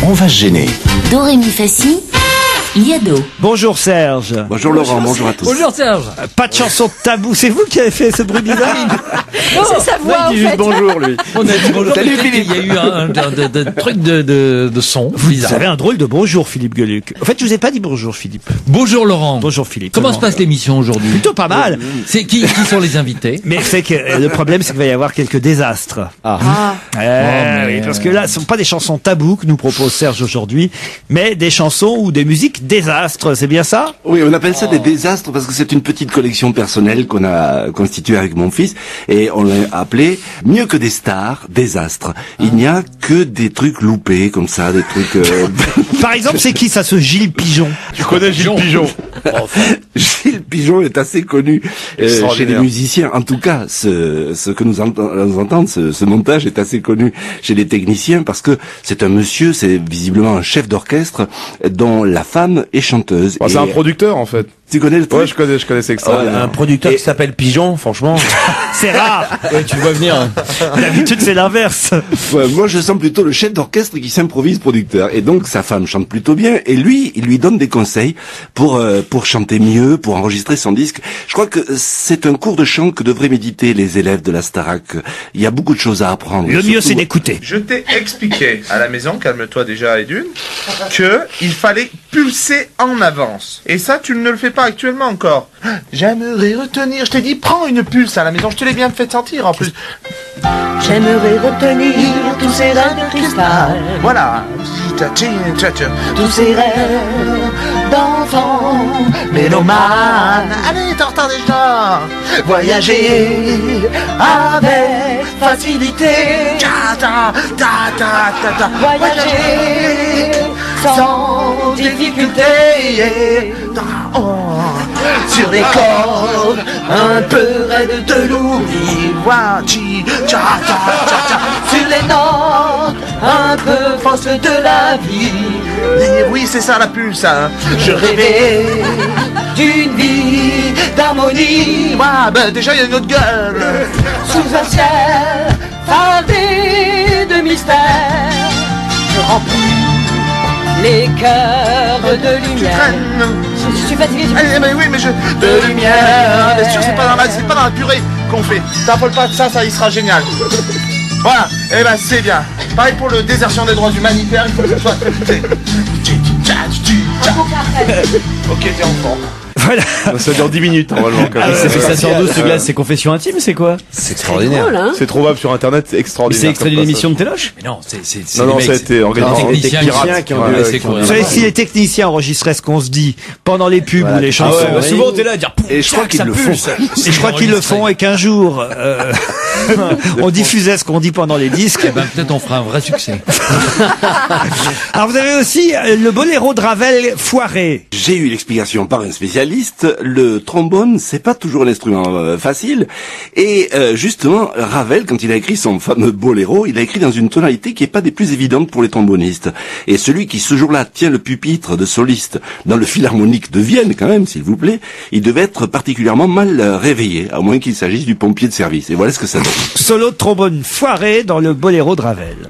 On va se gêner. Do, ré, mi, fa, si, Liado. Bonjour Serge. Bonjour Laurent, bonjour à tous. Bonjour Serge. Pas de chanson de tabou, c'est vous qui avez fait ce bruit bizarre. C'est sa voix, en Il dit juste fait. bonjour lui. On a dit bonjour. Salut, Peut-être Philippe. qu'il y a eu un truc de son. Vous bizarre. avez un drôle de bonjour Philippe Gueluc. En fait, je vous ai pas dit bonjour Philippe. Bonjour Laurent. Bonjour Philippe. Comment se passe l'émission aujourd'hui? Plutôt pas mal. C'est qui sont les invités? Mais c'est que le problème, c'est qu'il va y avoir quelques désastres. Oui, parce que là, ce sont pas des chansons tabous que nous propose Serge aujourd'hui, mais des chansons ou des musiques désastres. C'est bien ça? Oui, on appelle ça des désastres parce que c'est une petite collection personnelle qu'on a constituée avec mon fils et on l'a appelé mieux que des stars, désastres. Il n'y a que des trucs loupés comme ça, des trucs... Par exemple, c'est qui ça, ce Gilles Pigeon? Tu connais Gilles Pigeon? Gilles Pigeon est assez connu chez les musiciens. En tout cas, ce que nous entendons, ce montage est assez connu chez les techniciens parce que c'est un monsieur, c'est visiblement un chef d'orchestre dont la femme est chanteuse. C'est un producteur en fait. Tu connais le truc? Ouais, je connais, c'est extraordinaire. Un producteur qui s'appelle Pigeon, franchement. C'est rare. Ouais, tu le vois venir. D'habitude, c'est l'inverse. Ouais, moi, je sens plutôt le chef d'orchestre qui s'improvise producteur. Et donc, sa femme chante plutôt bien. Et lui, il lui donne des conseils pour chanter mieux, pour enregistrer son disque. Je crois que c'est un cours de chant que devraient méditer les élèves de la Starac. Il y a beaucoup de choses à apprendre. Le mieux, Surtout- c'est d'écouter. Je t'ai expliqué à la maison, calme-toi déjà Edune, que il fallait pulser en avance. Et ça, tu ne le fais pas actuellement encore. J'aimerais retenir, je t'ai dit, prends une pulse à la maison, je te l'ai bien fait sentir en plus. J'aimerais retenir tous ces rêves de cristal, Voilà. tous ces rêves d'enfants mélomanes. Allez, t'es en retard déjà. Voyager avec facilité, Ta, ta, ta, ta, ta, ta. voyager sans difficulté. Oh. Sur les cordes un peu raides de l'oubli, Wachi, tcha, tcha, tcha, tcha. sur les notes un peu fausses de la vie. Et oui, c'est ça la pulse, hein. Je rêvais d'une vie d'harmonie Ouais, ben déjà, il y a une autre gueule. sous un ciel fardé de mystère. Je remplis les cœurs de lumière. Traîne. Je suis fatigué, Eh, mais oui, mais je... de lumière. Bien sûr, c'est pas dans la purée qu'on fait. T'appelles pas de ça, ça, il sera génial. Voilà, eh ben c'est bien. Pareil pour le désertion des droits humanitaires, il faut que ce soit... Ok, t'es en forme. Voilà. Ça dure 10 minutes normalement. Quand même. C'est fait ça sur 12 ce gars, c'est confession intime, c'est quoi? C'est extraordinaire. C'est trouvable sur internet, c'est Mais extraordinaire. c'est extrait d'une comme émission de Téloche? Mais non, c'est Non, non, les ça a mecs, été organisé c'est par les des techniciens pirates qui ont ont laissé laissé courir. Vous savez, si les techniciens enregistraient ce qu'on se dit pendant les pubs ou les chansons, Ah ouais, souvent t'es là à dire, Et je crois qu'ils le font. et je crois qu'ils le font et qu'un jour, on diffusait ce qu'on dit pendant les disques. Eh ben, peut-être on fera un vrai succès. Alors vous avez aussi le boléro de Ravel foiré. J'ai eu l'explication par un spécialiste. Le trombone, c'est pas toujours un instrument facile. Et justement, Ravel, quand il a écrit son fameux boléro, il a écrit dans une tonalité qui est pas des plus évidentes pour les trombonistes. Et celui qui ce jour-là tient le pupitre de soliste dans le Philharmonique de Vienne, quand même, s'il vous plaît, il devait être particulièrement mal réveillé, à moins qu'il s'agisse du pompier de service. Et voilà ce que ça donne. Solo de trombone foiré dans le boléro de Ravel.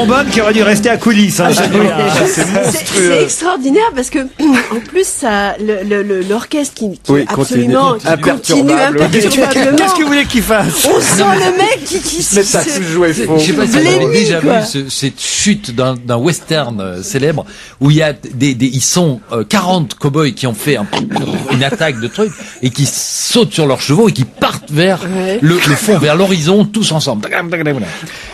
trombone qui aurait dû rester à coulisses. Hein, C'est extraordinaire parce que en plus ça, l'orchestre qui absolument continue imperturbablement. Qu'est-ce que vous voulez qu'il fasse? On sent le mec qui Mais ça tout joué faux. Je sais pas si vous avez déjà vu cette chute d'un western célèbre où il y a ils sont 40 cow-boys qui ont fait une attaque de trucs et qui sautent sur leurs chevaux et qui partent vers le fond, vers l'horizon, tous ensemble.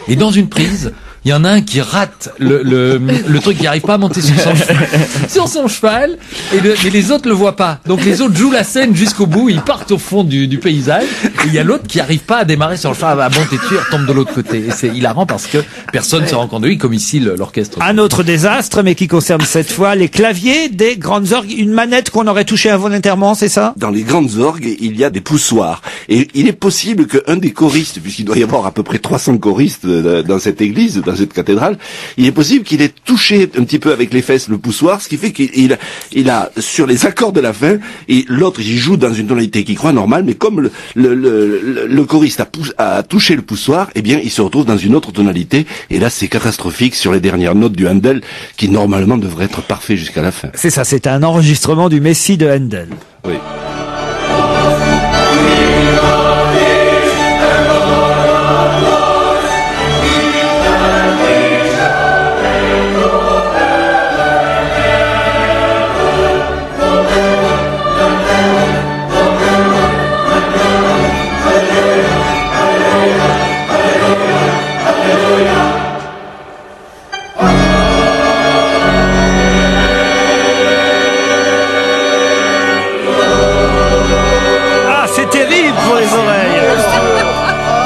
Et dans une prise, il y en a un qui rate le truc, qui arrive pas à monter sur son cheval, mais les autres le voient pas. Donc les autres jouent la scène jusqu'au bout, ils partent au fond du paysage, et il y a l'autre qui arrive pas à démarrer sur le cheval, à monter dessus, il retombe de l'autre côté. Et c'est hilarant parce que personne se rend compte de lui, comme ici l'orchestre. Un autre désastre, mais qui concerne cette fois les claviers des grandes orgues, une manette qu'on aurait touchée involontairement, c'est ça? Dans les grandes orgues, il y a des poussoirs. Et il est possible qu'un des choristes, puisqu'il doit y avoir à peu près 300 choristes dans cette église, dans cette cathédrale, il est possible qu'il ait touché un petit peu avec les fesses le poussoir, ce qui fait qu'il a sur les accords de la fin, et l'autre il joue dans une tonalité qu'il croit normale, mais comme le choriste a touché le poussoir, eh bien il se retrouve dans une autre tonalité, et là c'est catastrophique sur les dernières notes du Handel, qui normalement devrait être parfait jusqu'à la fin. C'est ça, c'est un enregistrement du Messie de Handel. Oui.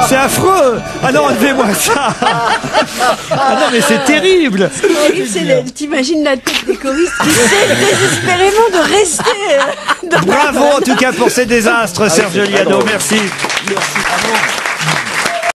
C'est affreux! Ah non, enlevez-moi ça! Ah non, mais c'est terrible! T'imagines la tête des choristes qui essaient désespérément de rester. Bravo en tout cas pour ces désastres, Serge Liado. Merci. Merci.